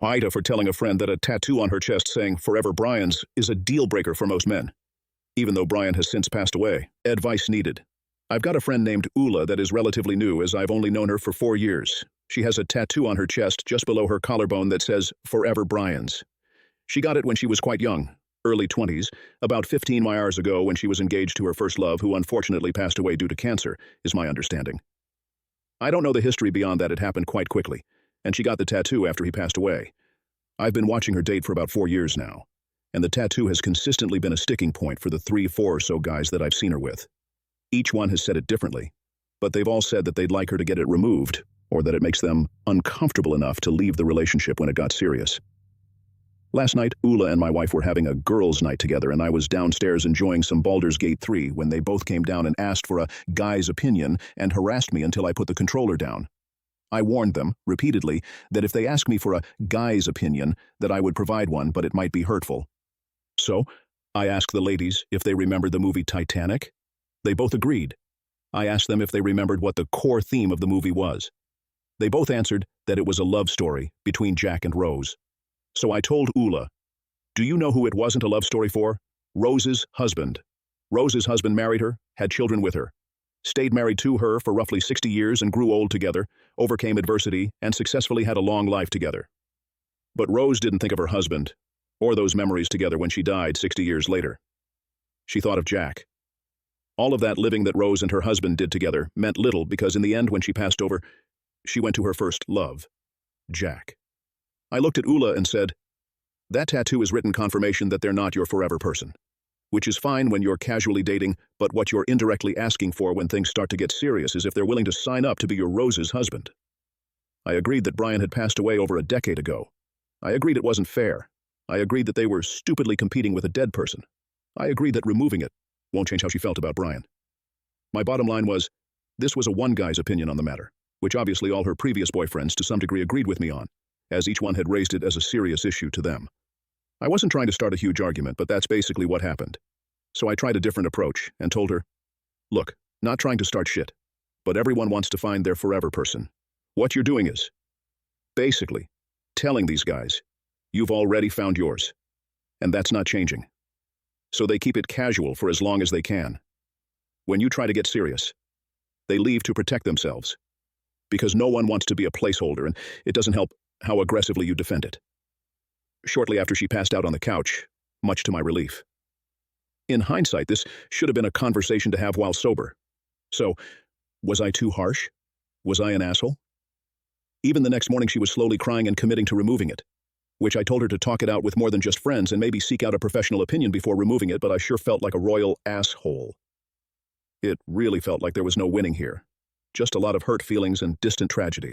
Ida for telling a friend that a tattoo on her chest saying "Forever Brian's" is a deal breaker for most men. Even though Brian has since passed away. Advice needed. I've got a friend named Ula that is relatively new, as I've only known her for 4 years. She has a tattoo on her chest just below her collarbone that says "Forever Brian's." She got it when she was quite young, early 20s, about 15 years ago when she was engaged to her first love, who unfortunately passed away due to cancer, is my understanding. I don't know the history beyond that. It happened quite quickly, and she got the tattoo after he passed away. I've been watching her date for about 4 years now, and the tattoo has consistently been a sticking point for the 3-4 or so guys that I've seen her with. Each one has said it differently, but they've all said that they'd like her to get it removed, or that it makes them uncomfortable enough to leave the relationship when it got serious. Last night, Ula and my wife were having a girls' night together, and I was downstairs enjoying some Baldur's Gate 3 when they both came down and asked for a guy's opinion and harassed me until I put the controller down. I warned them, repeatedly, that if they asked me for a guy's opinion, that I would provide one, but it might be hurtful. So, I asked the ladies if they remembered the movie Titanic. They both agreed. I asked them if they remembered what the core theme of the movie was. They both answered that it was a love story between Jack and Rose. So I told Ula, "Do you know who it wasn't a love story for? Rose's husband. Rose's husband married her, had children with her, stayed married to her for roughly 60 years and grew old together, overcame adversity, and successfully had a long life together. But Rose didn't think of her husband, or those memories together when she died 60 years later. She thought of Jack. All of that living that Rose and her husband did together meant little because in the end, when she passed over, she went to her first love, Jack." I looked at Ula and said, "That tattoo is written confirmation that they're not your forever person, which is fine when you're casually dating, but what you're indirectly asking for when things start to get serious is if they're willing to sign up to be your Rose's husband." I agreed that Brian had passed away over a decade ago. I agreed it wasn't fair. I agreed that they were stupidly competing with a dead person. I agreed that removing it won't change how she felt about Brian. My bottom line was, this was a one guy's opinion on the matter, which obviously all her previous boyfriends to some degree agreed with me on, as each one had raised it as a serious issue to them. I wasn't trying to start a huge argument, but that's basically what happened. So I tried a different approach and told her, "Look, not trying to start shit, but everyone wants to find their forever person. What you're doing is, basically, telling these guys, you've already found yours, and that's not changing. So they keep it casual for as long as they can. When you try to get serious, they leave to protect themselves, because no one wants to be a placeholder, and it doesn't help how aggressively you defend it." Shortly after she passed out on the couch, much to my relief. In hindsight, this should have been a conversation to have while sober. So, was I too harsh? Was I an asshole? Even the next morning she was slowly crying and committing to removing it, which I told her to talk it out with more than just friends and maybe seek out a professional opinion before removing it, but I sure felt like a royal asshole. It really felt like there was no winning here. Just a lot of hurt feelings and distant tragedy.